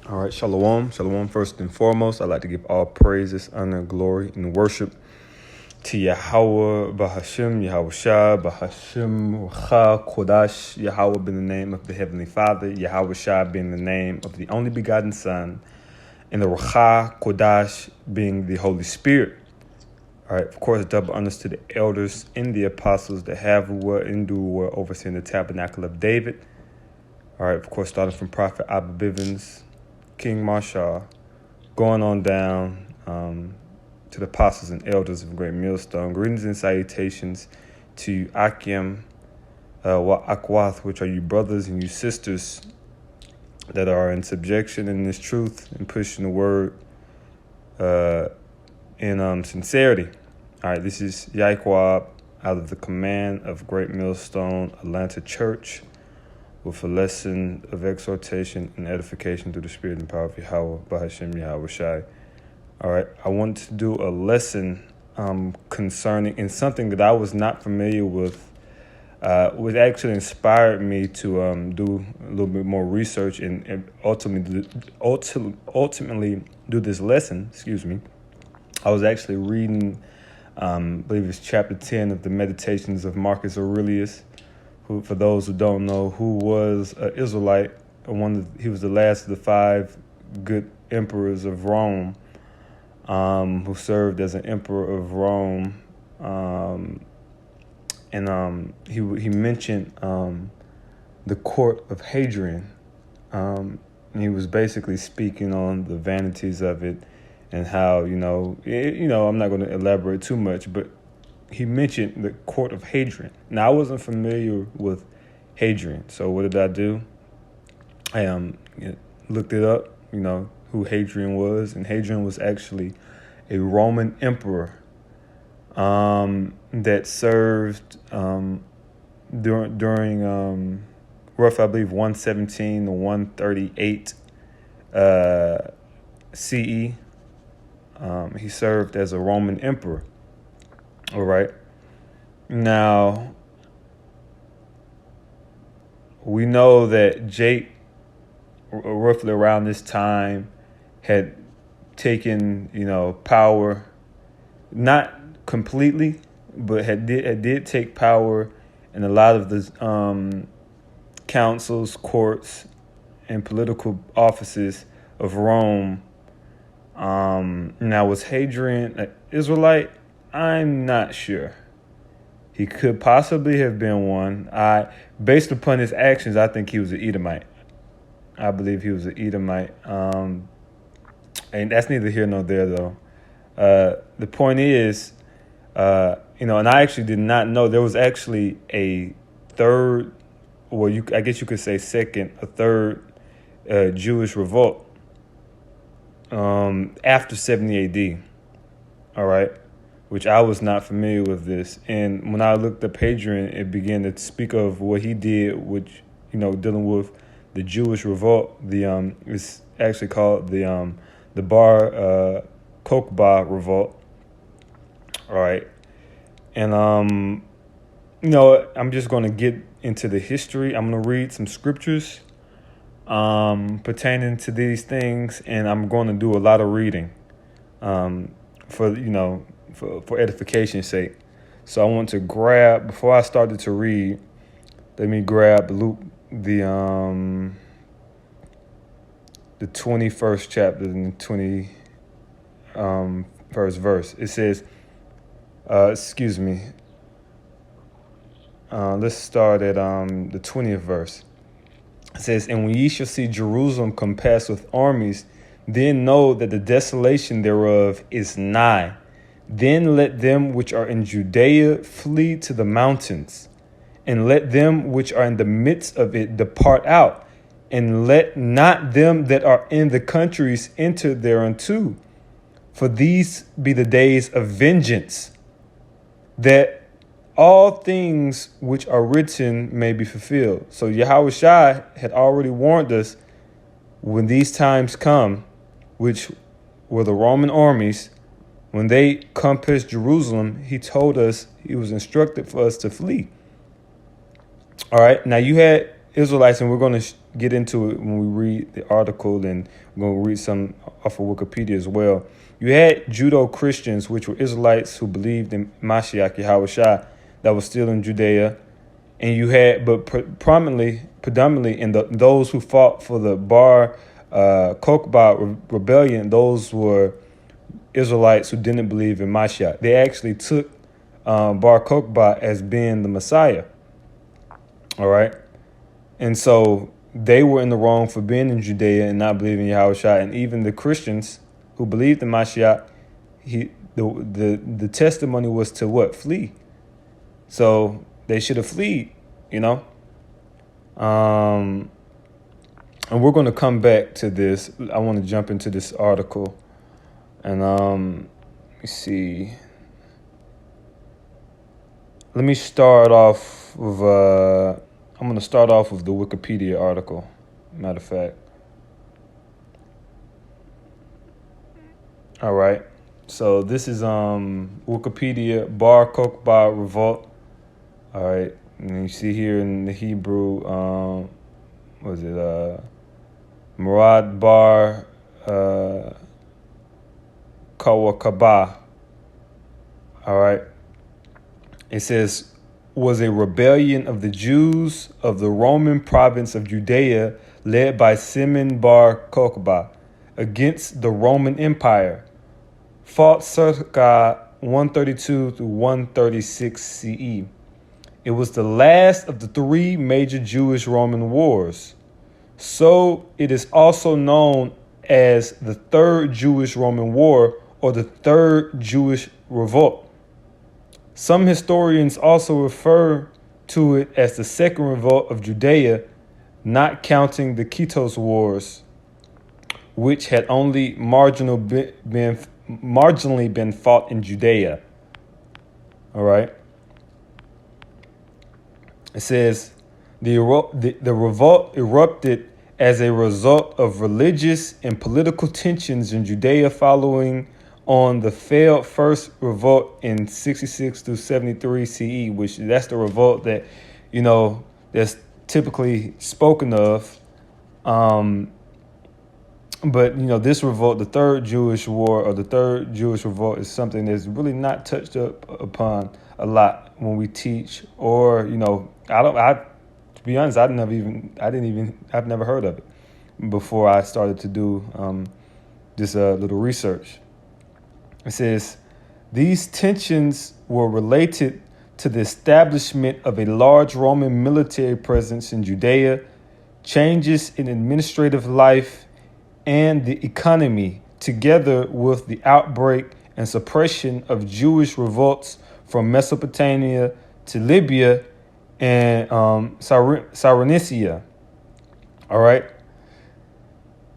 All right, shalom, shalom. First and foremost, I'd like to give all praises, honor, glory, and worship to Yahweh, Bahashim, Yahweh Shah, Bahashim, Wacha, Kodash, Yahweh being the name of the Heavenly Father, Yahweh Shah being the name of the only begotten Son, and the Wacha, Kodash being the Holy Spirit. All right, of course, double honors to the elders and the apostles that have, were, and do, were overseeing the tabernacle of David. All right, of course, starting from Prophet Abba Bivens, King Marshall, going on down to the apostles and elders of Great Millstone. Greetings and salutations to you, Akim, Akwath, which are you brothers and you sisters that are in subjection in this truth and pushing the word in sincerity. All right, this is Yaikwab out of the command of Great Millstone Atlanta Church, with a lesson of exhortation and edification through the Spirit and power of Yahweh, Bahashim Yahweh Shai. All right, I want to do a lesson concerning, and something that I was not familiar with, which actually inspired me to do a little bit more research and ultimately do this lesson. Excuse me. I was actually reading, I believe it's chapter 10 of the Meditations of Marcus Aurelius, who, for those who don't know, who was an Israelite. He was the last of the 5 good emperors of Rome, who served as an emperor of Rome. He mentioned the court of Hadrian. And he was basically speaking on the vanities of it and how, I'm not going to elaborate too much, but he mentioned the court of Hadrian. Now, I wasn't familiar with Hadrian, so what did I do? I looked it up, who Hadrian was, and Hadrian was actually a Roman emperor that served during roughly, I believe, 117 to 138 CE. He served as a Roman emperor. All right. Now, we know that Jake, roughly around this time, had taken, power, not completely, but did take power in a lot of the councils, courts, and political offices of Rome. Now, was Hadrian an Israelite? I'm not sure. He could possibly have been one. Based upon his actions, I think he was an Edomite. I believe he was an Edomite. And that's neither here nor there, though. The point is, and I actually did not know there was actually a third, or I guess you could say a third Jewish revolt after 70 AD. All right. Which I was not familiar with this. And when I looked up Hadrian, it began to speak of what he did, which, dealing with the Jewish revolt. It's actually called the Bar Kokhba revolt. All right. And, I'm just going to get into the history. I'm going to read some scriptures pertaining to these things, and I'm going to do a lot of reading for edification's sake. So I want to grab, before I started to read, let me grab Luke, the 21st chapter and the 21st verse. It says, let's start at the 20th verse. It says, "And when ye shall see Jerusalem compassed with armies, then know that the desolation thereof is nigh. Then let them which are in Judea flee to the mountains, and let them which are in the midst of it depart out, and let not them that are in the countries enter thereunto. For these be the days of vengeance, that all things which are written may be fulfilled." So Yahweh Shai had already warned us when these times come, which were the Roman armies. When they compassed Jerusalem, he told us, he was instructed for us to flee. All right. Now you had Israelites, and we're going to get into it when we read the article, and we're going to read some off of Wikipedia as well. You had Judo-Christians, which were Israelites who believed in Mashiach Yahushua, that was still in Judea. And you had, but predominantly in those who fought for the Bar Kokhba rebellion, those were Israelites who didn't believe in Mashiach. They actually took Bar Kokhba as being the Messiah. All right. And so they were in the wrong for being in Judea and not believing in Yahushua. And even the Christians who believed in Mashiach, the testimony was to what? Flee. So they should have fled, you know. And we're going to come back to this. I want to jump into this article. And let me see. Let me start off with, I'm going to start off with the Wikipedia article, matter of fact. All right. So this is Wikipedia, Bar Kokhba Revolt. All right. And you see here in the Hebrew, what is it? Murad Bar Kawakaba. All right. It says, was a rebellion of the Jews of the Roman province of Judea led by Simon Bar Kokhba against the Roman Empire. Fought circa 132 to 136 CE. It was the last of the three major Jewish-Roman wars. So it is also known as the Third Jewish-Roman War or the Third Jewish Revolt. Some historians also refer to it as the Second Revolt of Judea, not counting the Kitos Wars, which had only marginally been fought in Judea. All right. It says the revolt erupted as a result of religious and political tensions in Judea following on the failed first revolt in 66 through 73 CE, which that's the revolt that, you know, that's typically spoken of. But, you know, this revolt, the Third Jewish War or the Third Jewish Revolt, is something that's really not touched upon a lot when we teach, or, you know, to be honest, I've never heard of it before I started to do this little research. It says, these tensions were related to the establishment of a large Roman military presence in Judea, changes in administrative life and the economy, together with the outbreak and suppression of Jewish revolts from Mesopotamia to Libya and Cyrenicia. All right.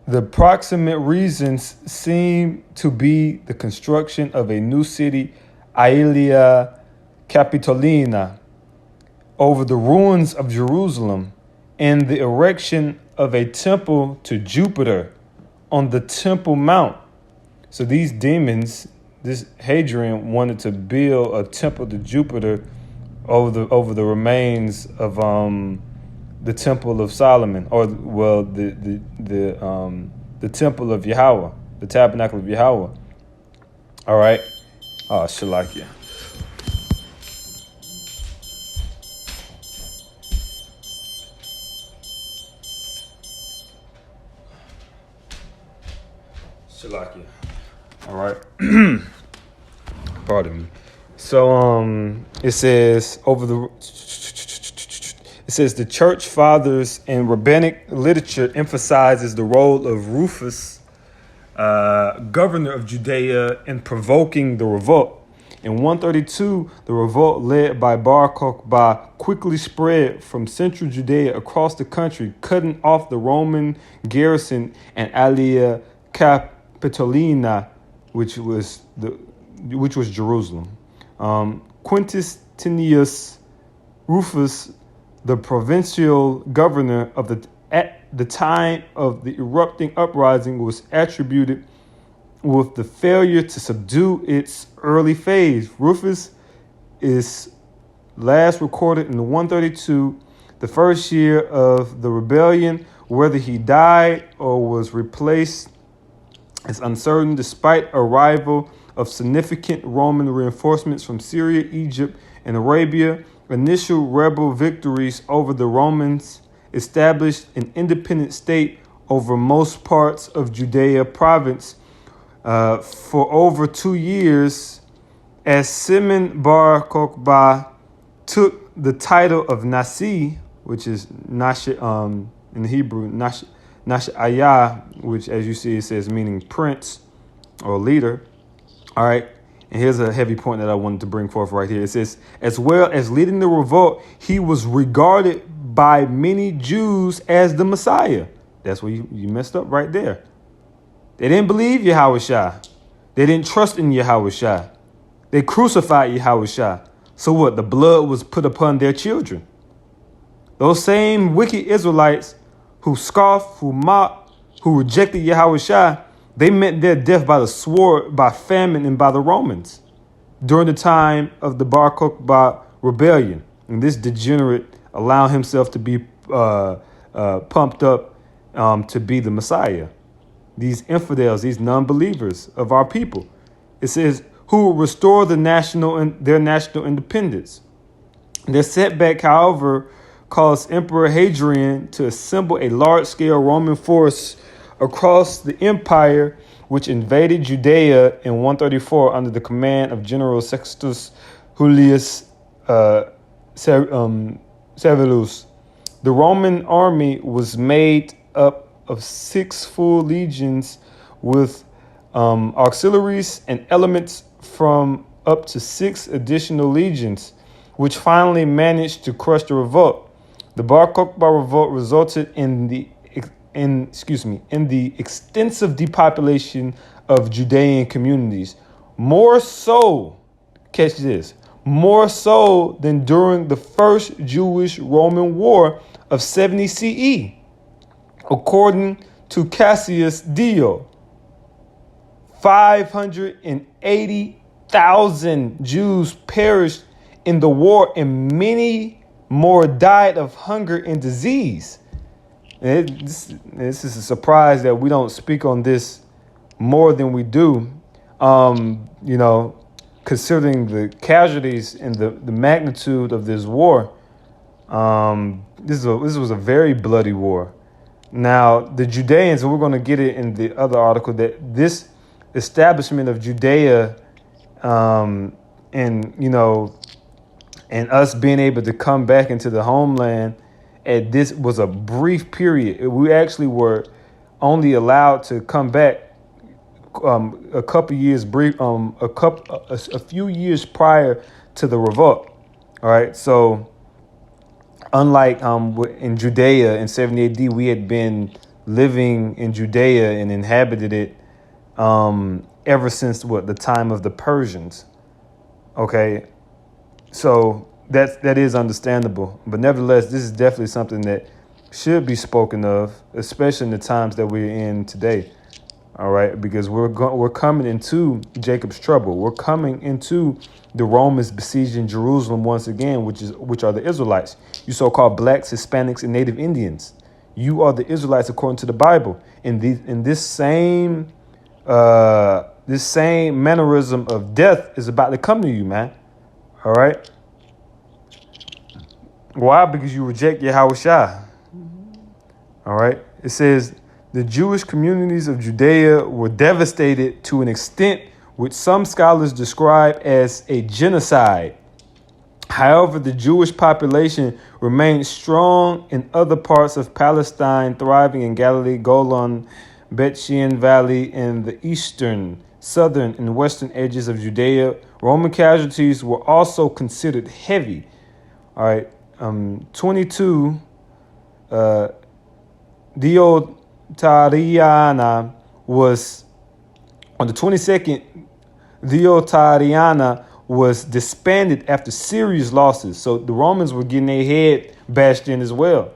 The proximate reasons seem to be the construction of a new city, Aelia Capitolina, over the ruins of Jerusalem, and the erection of a temple to Jupiter on the Temple Mount. So these demons, this Hadrian wanted to build a temple to Jupiter over the remains of the Temple of Solomon, or well, the Temple of Yahweh, the Tabernacle of Yahweh. All right. Oh, Shalakia. Shalakia. All right. Pardon me. So it says the church fathers and rabbinic literature emphasizes the role of Rufus, governor of Judea, in provoking the revolt. In 132, the revolt led by Bar Kokhba quickly spread from central Judea across the country, cutting off the Roman garrison and Aelia Capitolina, which was Jerusalem. Quintus Tinius Rufus, the provincial governor at the time of the erupting uprising, was attributed with the failure to subdue its early phase. Rufus is last recorded in 132. the first year of the rebellion. Whether he died or was replaced is uncertain, despite arrival of significant Roman reinforcements from Syria, Egypt, and Arabia. Initial rebel victories over the Romans established an independent state over most parts of Judea province for over 2 years, as Simon Bar Kokhba took the title of Nasi, which is in the Hebrew, Nash'ayah, which, as you see, it says meaning prince or leader. All right. And here's a heavy point that I wanted to bring forth right here. It says, as well as leading the revolt, he was regarded by many Jews as the Messiah. That's where you messed up right there. They didn't believe Yahushua. They didn't trust in Yahushua. They crucified Yahushua. So what? The blood was put upon their children. Those same wicked Israelites who scoffed, who mocked, who rejected Yahushua, they met their death by the sword, by famine, and by the Romans during the time of the Bar Kokhba rebellion. And this degenerate allowed himself to be pumped up to be the Messiah. These infidels, these non-believers of our people. It says, who will restore their national independence. Their setback, however, caused Emperor Hadrian to assemble a large-scale Roman force across the empire, which invaded Judea in 134 under the command of General Sextus Julius Severus. The Roman army was made up of 6 full legions with auxiliaries and elements from up to 6 additional legions, which finally managed to crush the revolt. The Bar Kokhba revolt resulted in the extensive depopulation of Judean communities, more so, catch this, more so than during the first Jewish-Roman War of 70 CE. According to Cassius Dio, 580,000 Jews perished in the war, and many more died of hunger and disease. This is a surprise that we don't speak on this more than we do, considering the casualties and the magnitude of this war. This was a very bloody war. Now, the Judeans, and we're going to get it in the other article, that this establishment of Judea and us being able to come back into the homeland, and this was a brief period. We actually were only allowed to come back a few years prior to the revolt. All right, so unlike in Judea in 70 AD, we had been living in Judea and inhabited it ever since the time of the Persians. Okay, so that is understandable, but nevertheless, this is definitely something that should be spoken of, especially in the times that we're in today. All right, because we're coming into Jacob's trouble. We're coming into the Romans besieging Jerusalem once again, which are the Israelites, you so-called blacks, Hispanics, and Native Indians. You are the Israelites according to the Bible. And this same mannerism of death is about to come to you, man. All right. Why? Because you reject Yahushua. All right. It says the Jewish communities of Judea were devastated to an extent which some scholars describe as a genocide. However, the Jewish population remained strong in other parts of Palestine, thriving in Galilee, Golan, Bet Shean Valley, and the eastern, southern, and western edges of Judea. Roman casualties were also considered heavy. All right. 22, Diotariana was, on the 22nd, Diotariana was disbanded after serious losses. So the Romans were getting their head bashed in as well.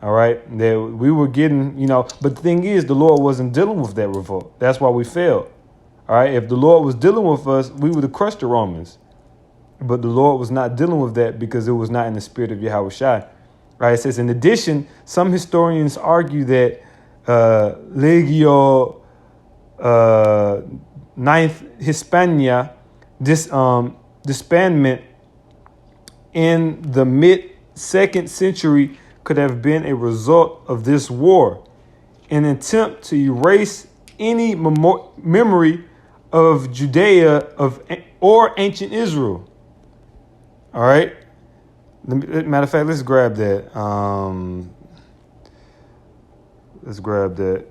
All right. We were getting, but the thing is, the Lord wasn't dealing with that revolt. That's why we failed. All right. If the Lord was dealing with us, we would have crushed the Romans. But the Lord was not dealing with that because it was not in the spirit of Yahushua. Right? It says, in addition, some historians argue that Legio Ninth Hispania disbandment in the mid-2nd century could have been a result of this war, an attempt to erase any memory of Judea or ancient Israel. All right. Matter of fact, let's grab that. Let's grab that.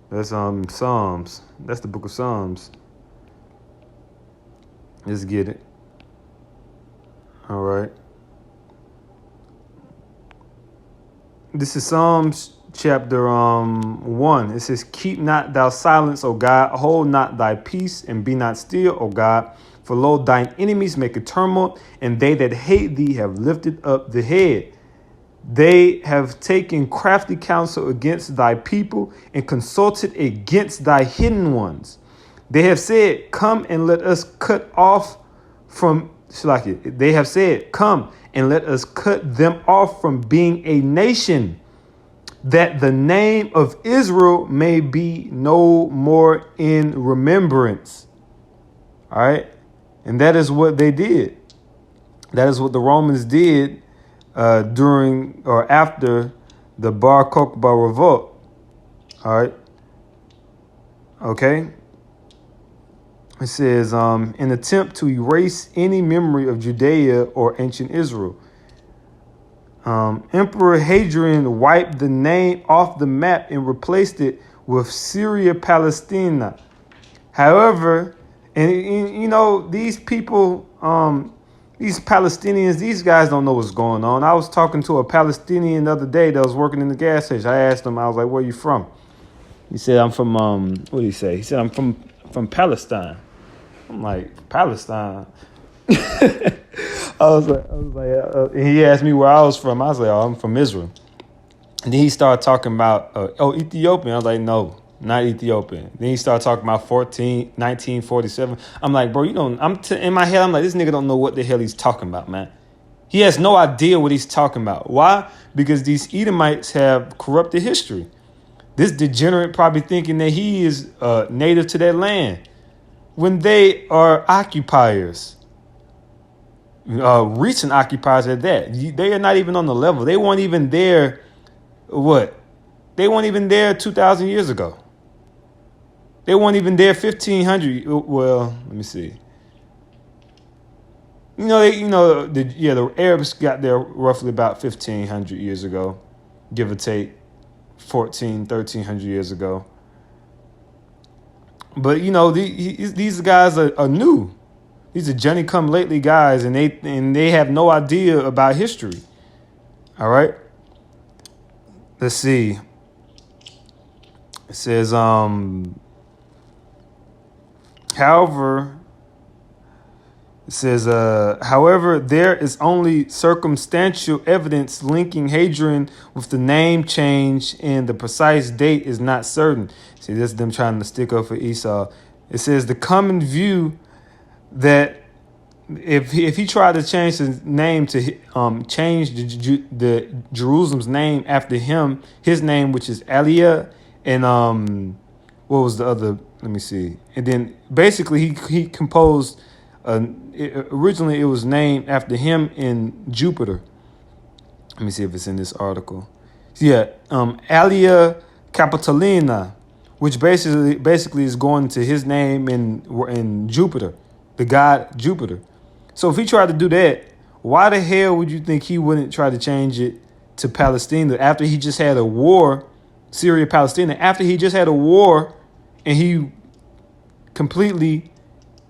That's Psalms. That's the book of Psalms. Let's get it. All right. This is Psalms chapter 1. It says, keep not thou silence, O God, hold not thy peace, and be not still, O God. For lo, thine enemies make a tumult, and they that hate thee have lifted up the head. They have taken crafty counsel against thy people, and consulted against thy hidden ones. They have said, come and let us cut off from Shalaki. They have said, come and let us cut them off from being a nation, that the name of Israel may be no more in remembrance. All right. And that is what they did. That is what the Romans did during or after the Bar Kokhba revolt. All right. Okay. It says, an attempt to erase any memory of Judea or ancient Israel. Emperor Hadrian wiped the name off the map and replaced it with Syria Palestina. However, and these people, these Palestinians, these guys don't know what's going on. I was talking to a Palestinian the other day that was working in the gas station. I asked him, I was like, where are you from? He said, I'm from, what did he say? He said, I'm from Palestine. I'm like, Palestine? I was like, and he asked me where I was from. I was like, oh, I'm from Israel. And then he started talking about, Ethiopian. I was like, no, not Ethiopian. Then he started talking about 1947. I'm like, bro, in my head, I'm like, this nigga don't know what the hell he's talking about, man. He has no idea what he's talking about. Why? Because these Edomites have corrupted history. This degenerate probably thinking that he is native to that land when they are occupiers. Recent occupiers at that. They are not even on the level. They weren't even there. What? They weren't even there 2,000 years ago. They weren't even there 1,500. Well, let me see. The Arabs got there roughly about 1,500 years ago, give or take 1,300 years ago. But these guys are new. These are Johnny-come-lately guys, and they have no idea about history. All right. Let's see. It says, however, there is only circumstantial evidence linking Hadrian with the name change, and the precise date is not certain. See, this is them trying to stick up for Esau. It says the common view that if he tried to change his name to change the Jerusalem's name after him, his name, which is Aliyah, and what was the other? Let me see. And then basically he composed. Originally, it was named after him in Jupiter. Let me see if it's in this article. Yeah, Aliyah Capitolina, which basically is going to his name in Jupiter, the god Jupiter. So if he tried to do that, why the hell would you think he wouldn't try to change it to Palestine after he just had a war, Syria Palestina, after he just had a war, and he completely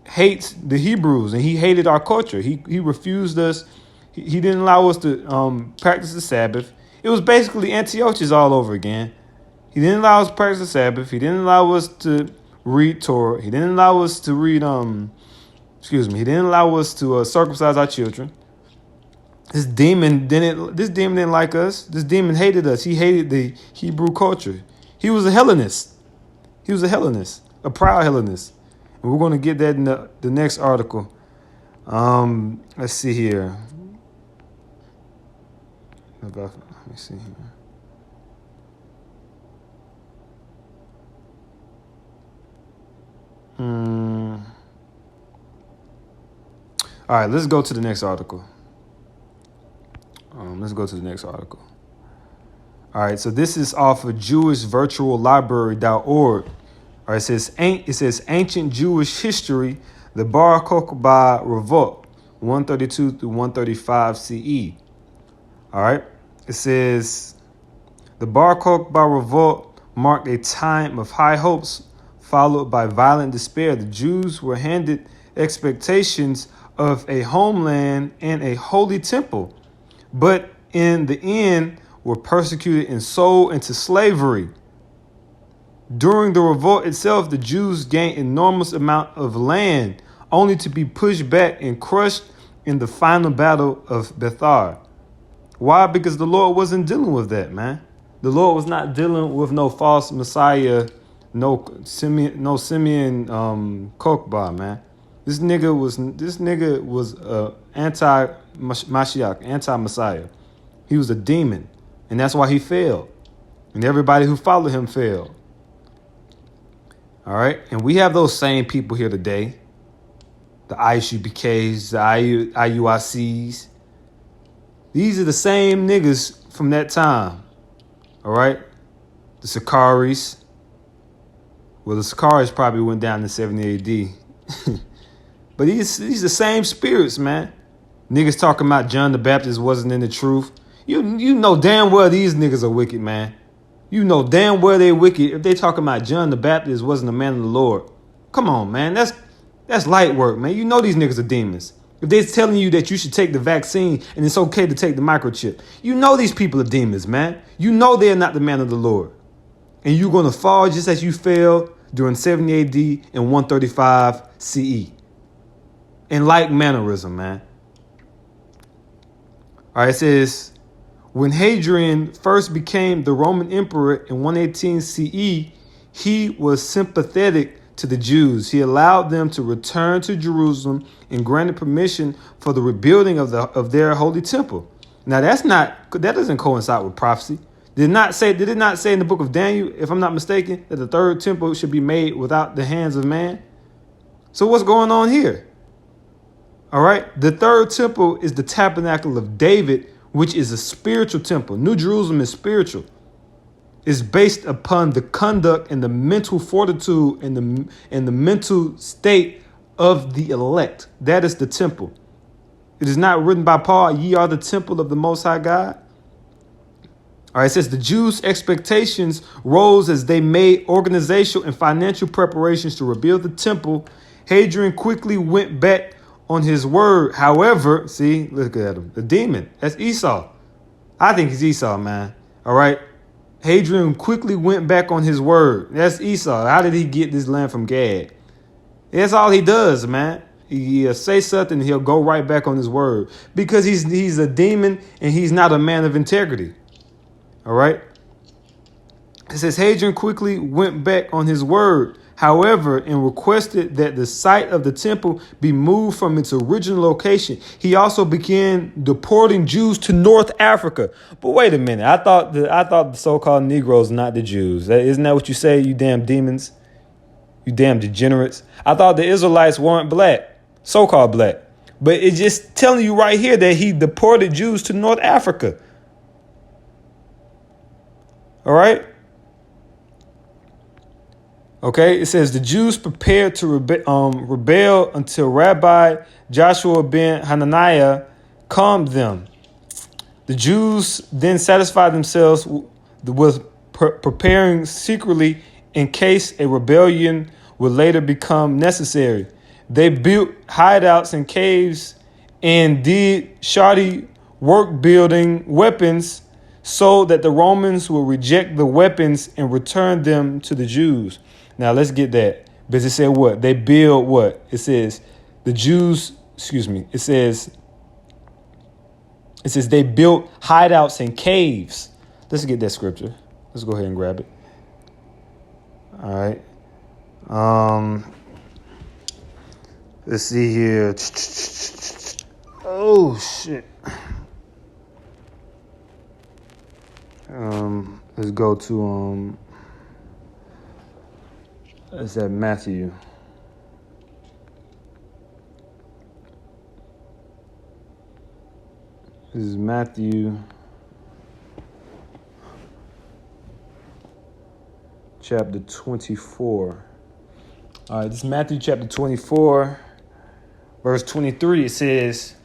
hates the Hebrews and he hated our culture. He refused us. He didn't allow us to practice the Sabbath. It was basically Antiochus all over again. He didn't allow us to practice the Sabbath. He didn't allow us to read Torah. He didn't allow us to read He didn't allow us to circumcise our children. This demon didn't like us. This demon hated us. He hated the Hebrew culture. He was a Hellenist. A proud Hellenist. And we're going to get that in the next article. Let's see here. Let me see here. All right, let's go to the next article. All right, so this is off of JewishVirtualLibrary.org. All right, it says Ancient Jewish History, the Bar Kokhba Revolt, 132 through 135 CE. All right, it says the Bar Kokhba Revolt marked a time of high hopes followed by violent despair. The Jews were handed expectations of a homeland and a holy temple, but in the end were persecuted and sold into slavery. During the revolt itself, the Jews gained enormous amount of land, only to be pushed back and crushed in the final battle of Bethar. Why? Because the Lord wasn't dealing with that, man. The Lord was not dealing with no false Messiah, no Simeon Kokhba, man. This nigga was anti-Mashiach, anti-Messiah. He was a demon, and that's why he failed. And everybody who followed him failed. All right, and we have those same people here today. The ISUBKs, the IUICs. These are the same niggas from that time. All right, the Sakaris. Well, the Sakaris probably went down in 70 AD. But these are the same spirits, man. Niggas talking about John the Baptist wasn't in the truth. You know damn well these niggas are wicked, man. You know damn well they wicked if they talking about John the Baptist wasn't a man of the Lord. Come on, man. That's light work, man. You know these niggas are demons. If they're telling you that you should take the vaccine and it's okay to take the microchip, you know these people are demons, man. You know they're not the man of the Lord. And you're going to fall just as you fell during 70 AD and 135 CE. In like mannerism, man. All right, it says, when Hadrian first became the Roman emperor in 118 CE, he was sympathetic to the Jews. He allowed them to return to Jerusalem and granted permission for the rebuilding of their holy temple. Now, that doesn't coincide with prophecy. Did it not say in the book of Daniel, if I'm not mistaken, that the third temple should be made without the hands of man? So what's going on here? All right. The third temple is the tabernacle of David, which is a spiritual temple. New Jerusalem is spiritual. It's based upon the conduct and the mental fortitude and the mental state of the elect. That is the temple. It is not written by Paul, ye are the temple of the Most High God. All right, it says the Jews' expectations rose as they made organizational and financial preparations to rebuild the temple. Hadrian quickly went back on his word. However, see, look at him. The demon. That's Esau. I think he's Esau, man. All right. Hadrian quickly went back on his word. That's Esau. How did he get this land from Gad? That's all he does, man. He'll say something and he'll go right back on his word. Because he's a demon and he's not a man of integrity. All right. It says Hadrian quickly went back on his word. However, and requested that the site of the temple be moved from its original location. He also began deporting Jews to North Africa. But wait a minute, I thought the so-called Negroes, not the Jews. Isn't that what you say, you damn demons? You damn degenerates. I thought the Israelites weren't black, so-called black. But it's just telling you right here that he deported Jews to North Africa. All right. Okay, it says the Jews prepared to rebel until Rabbi Joshua ben Hananiah calmed them. The Jews then satisfied themselves with preparing secretly in case a rebellion would later become necessary. They built hideouts and caves and did shoddy work building weapons so that the Romans will reject the weapons and return them to the Jews. Now, let's get that. Because it said what? They build what? It says the Jews, it says they built hideouts and caves. Let's get that scripture. Let's go ahead and grab it. All right. Let's see here. Oh, shit. Let's go to, is that Matthew? This is Matthew chapter 24. All right, this is Matthew chapter 24, verse 23. It says,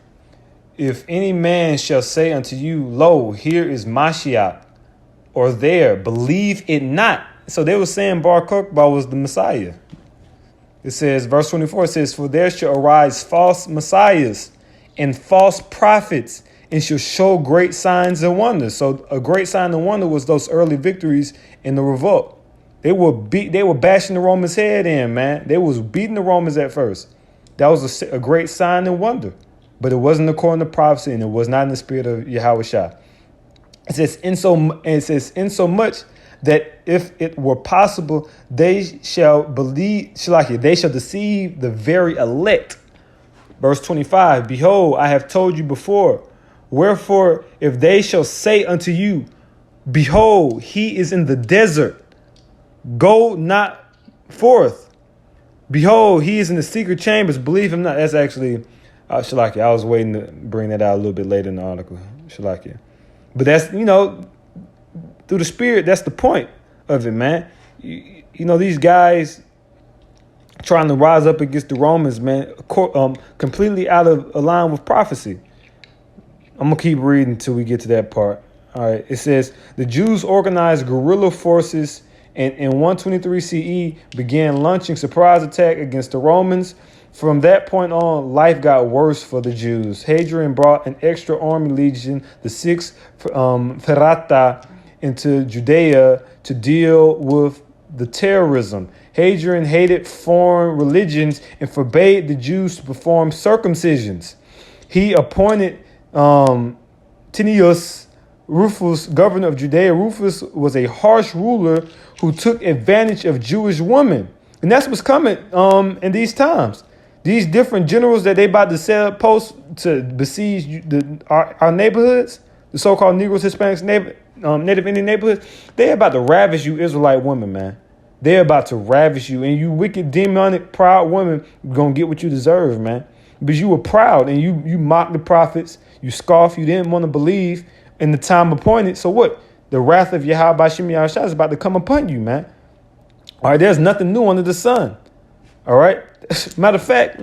if any man shall say unto you, lo, here is Mashiach, or there, believe it not. So they were saying Bar Kokhba was the Messiah. It says, verse 24, it says, for there shall arise false messiahs and false prophets, and shall show great signs and wonders. So a great sign and wonder was those early victories in the revolt. They were bashing the Romans' head in, man. They was beating the Romans at first. That was a great sign and wonder. But it wasn't according to prophecy, and it was not in the spirit of Yahushua. It says, in so much that if it were possible, they shall deceive the very elect. Verse 25, behold, I have told you before. Wherefore, if they shall say unto you, behold, he is in the desert, go not forth. Behold, he is in the secret chambers, believe him not. That's actually, Shalakia. I was waiting to bring that out a little bit later in the article. Shalakia. But that's, through the spirit, that's the point of it, man. These guys trying to rise up against the Romans, man, completely out of line with prophecy. I'm going to keep reading until we get to that part. All right. It says, the Jews organized guerrilla forces and in 123 CE began launching surprise attack against the Romans. From that point on, life got worse for the Jews. Hadrian brought an extra army legion, the 6th Ferrata, into Judea to deal with the terrorism. Hadrian hated foreign religions and forbade the Jews to perform circumcisions. He appointed Tinius Rufus, governor of Judea. Rufus was a harsh ruler who took advantage of Jewish women. And that's what's coming in these times. These different generals that they about to set up posts to besiege our neighborhoods, the so-called Negroes, Hispanics, Native Indian neighborhoods, they're about to ravish you Israelite women, man. They're about to ravish you. And you wicked, demonic, proud women going to get what you deserve, man. Because you were proud and you mocked the prophets. You scoffed. You didn't want to believe in the time appointed. So what? The wrath of Yahweh Bashim Yahushua is about to come upon you, man. All right, there's nothing new under the sun. All right. Matter of fact,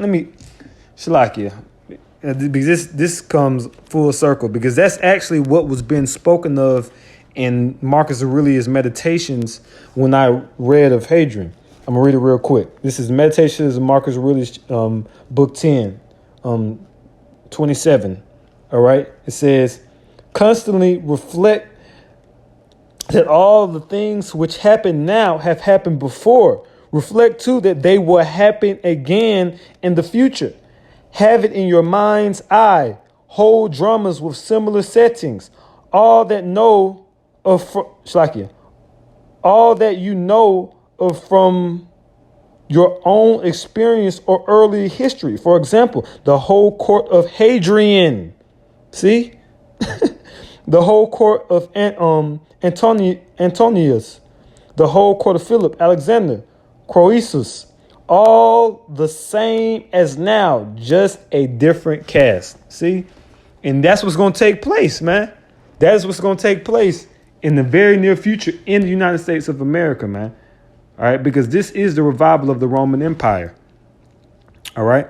Shalakia, because this comes full circle, because that's actually what was being spoken of in Marcus Aurelius' Meditations when I read of Hadrian. I'm going to read it real quick. This is Meditations of Marcus Aurelius, book 10, 27. All right. It says, constantly reflect that all the things which happen now have happened before. Reflect, too, that they will happen again in the future. Have it in your mind's eye. Hold dramas with similar settings. All that you know of from your own experience or early history. For example, the whole court of Hadrian. See? The whole court of Antonius. The whole court of Philip, Alexander, Croesus. All the same as now, just a different cast. See? And that's what's going to take place, man. That is what's going to take place in the very near future in the United States of America, man. All right? Because this is the revival of the Roman Empire. All right?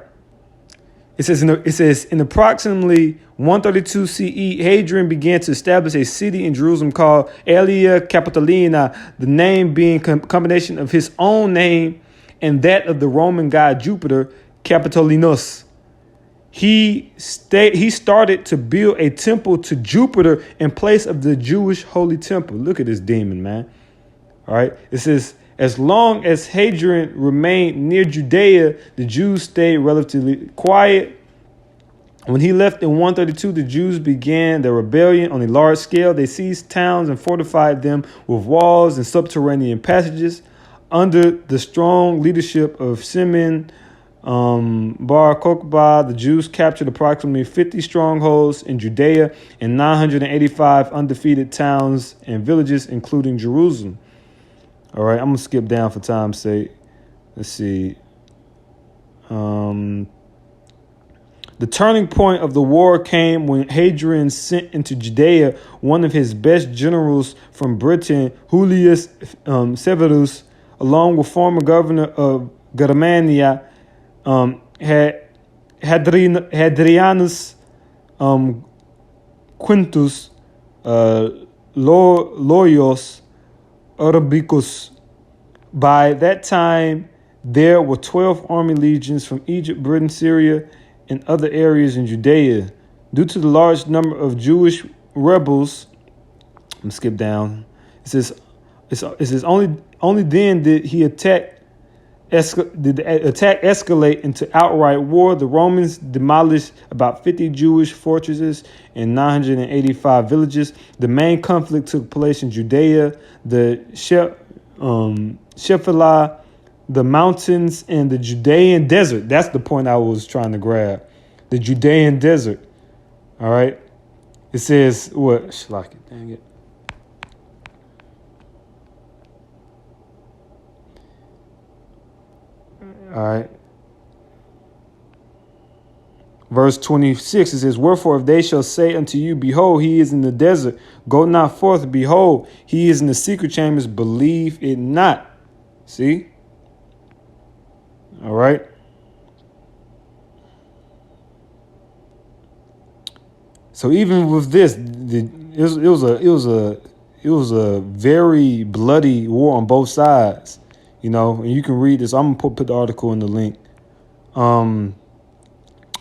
It says in approximately 132 CE, Hadrian began to establish a city in Jerusalem called Aelia Capitolina, the name being a combination of his own name and that of the Roman god Jupiter, Capitolinus. He started to build a temple to Jupiter in place of the Jewish holy temple. Look at this demon, man. All right. It says, as long as Hadrian remained near Judea, the Jews stayed relatively quiet. When he left in 132, the Jews began their rebellion on a large scale. They seized towns and fortified them with walls and subterranean passages. Under the strong leadership of Simeon Bar Kokhba, the Jews captured approximately 50 strongholds in Judea and 985 undefeated towns and villages, including Jerusalem. All right, I'm going to skip down for time's sake. Let's see. The turning point of the war came when Hadrian sent into Judea one of his best generals from Britain, Julius Severus, along with former governor of Germania, Hadrianus Quintus Loius Urbicus. By that time, there were 12 army legions from Egypt, Britain, Syria, and other areas in Judea. Due to the large number of Jewish rebels, I'm gonna skip down. It says only then did the attack escalate into outright war. The Romans demolished about 50 Jewish fortresses and 985 villages. The main conflict took place in Judea, the Shephelah, the mountains, and the Judean desert. That's the point I was trying to grab. The Judean desert. All right. It says what? Shlaki, dang it. All right. Verse 26, it says, wherefore if they shall say unto you, behold, he is in the desert, go not forth. Behold, he is in the secret chambers, believe it not. See? All right. So even with this, it was a very bloody war on both sides. You know, and you can read this. I'm gonna put the article in the link. I'm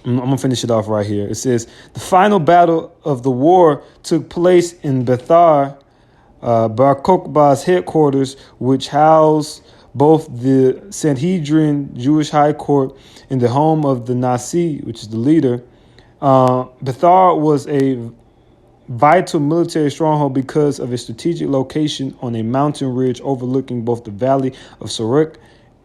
gonna finish it off right here. It says the final battle of the war took place in Bethar, Bar Kokhba's headquarters, which housed both the Sanhedrin Jewish High Court and the home of the Nasi, which is the leader. Bethar was a vital military stronghold because of its strategic location on a mountain ridge overlooking both the valley of Sorek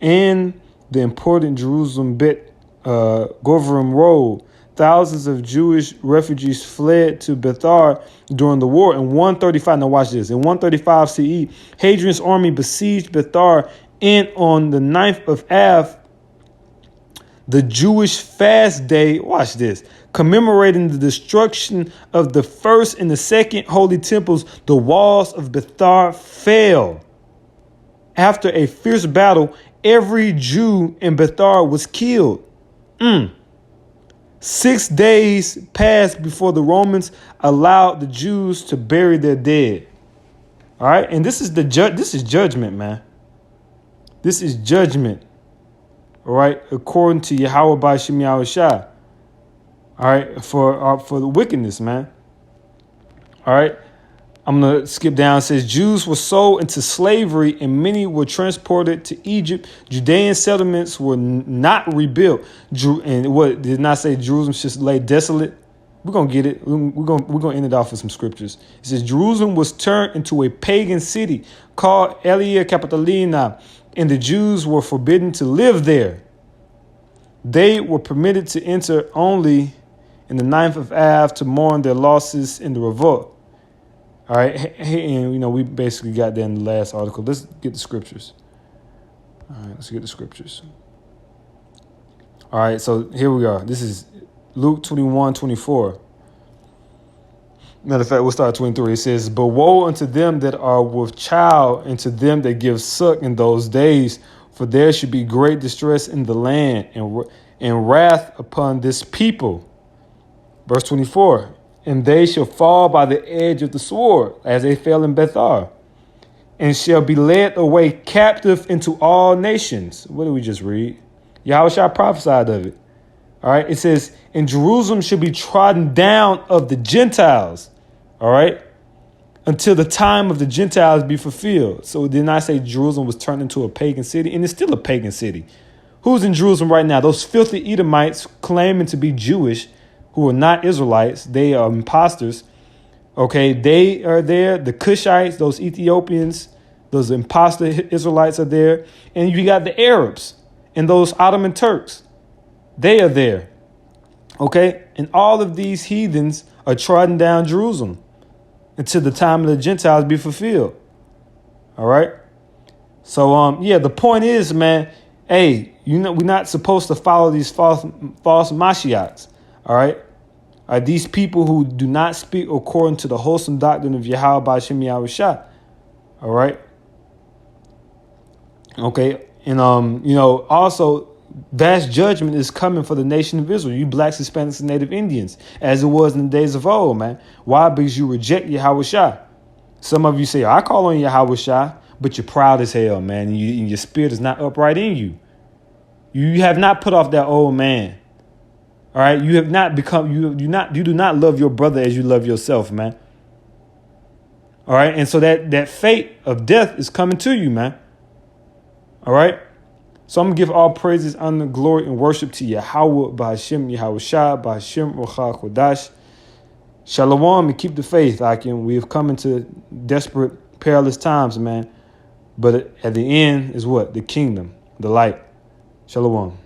and the important Jerusalem Bet Govrim Road. Thousands of Jewish refugees fled to Bethar during the war. In 135, now watch this, in 135 CE, Hadrian's army besieged Bethar, and on the 9th of Av, the Jewish fast day, watch this, commemorating the destruction of the first and the second holy temples, the walls of Bethar fell. After a fierce battle, every Jew in Bethar was killed. 6 days passed before the Romans allowed the Jews to bury their dead. All right, and this is judgment, man. This is judgment. All right, according to Yahweh by Shem Yahushua. All right, for the wickedness, man. All right, I'm going to skip down. It says, Jews were sold into slavery and many were transported to Egypt. Judean settlements were not rebuilt. And what did not say Jerusalem should lay desolate? We're going to get it. We're going to end it off with some scriptures. It says, Jerusalem was turned into a pagan city called Elia Capitolina, and the Jews were forbidden to live there. They were permitted to enter only in the 9th of Av to mourn their losses in the revolt. All right, and we basically got that in the last article. Let's get the scriptures. All right, let's get the scriptures. All right, so here we are. This is Luke 21:24. Matter of fact, we'll start at 23. It says, but woe unto them that are with child and to them that give suck in those days, for there should be great distress in the land and wrath upon this people. Verse 24, and they shall fall by the edge of the sword, as they fell in Bethar, and shall be led away captive into all nations. What did we just read? Yahushua prophesied of it. All right, it says, and Jerusalem shall be trodden down of the Gentiles. All right, until the time of the Gentiles be fulfilled. So it did not say Jerusalem was turned into a pagan city, and it's still a pagan city. Who's in Jerusalem right now? Those filthy Edomites claiming to be Jewish, who are not Israelites. They are imposters. Okay, they are there. The Cushites, those Ethiopians, those imposter Israelites are there. And you got the Arabs and those Ottoman Turks. They are there. Okay? And all of these heathens are trotting down Jerusalem until the time of the Gentiles be fulfilled. All right? So, the point is, man, hey, we're not supposed to follow these false Mashiachs. All right? These people who do not speak according to the wholesome doctrine of Yahweh B'Shem Yahushua. All right? Okay? And, also, vast judgment is coming for the nation of Israel, you blacks, Hispanics, and Native Indians, as it was in the days of old, man. Why? Because you reject Yahushua. Some of you say, I call on Yahushua, but you're proud as hell, man, and your spirit is not upright in you. You have not put off that old man. All right? You have not become, you do not love your brother as you love yourself, man. All right? And so that fate of death is coming to you, man. All right? So I'm going to give all praises, honor, glory, and worship to Yahweh, B'Hashem, Yahushua, B'Hashem, Ruach HaKodash. Shalom, and keep the faith, Akim. We have come into desperate, perilous times, man. But at the end is what? The kingdom, the light. Shalom.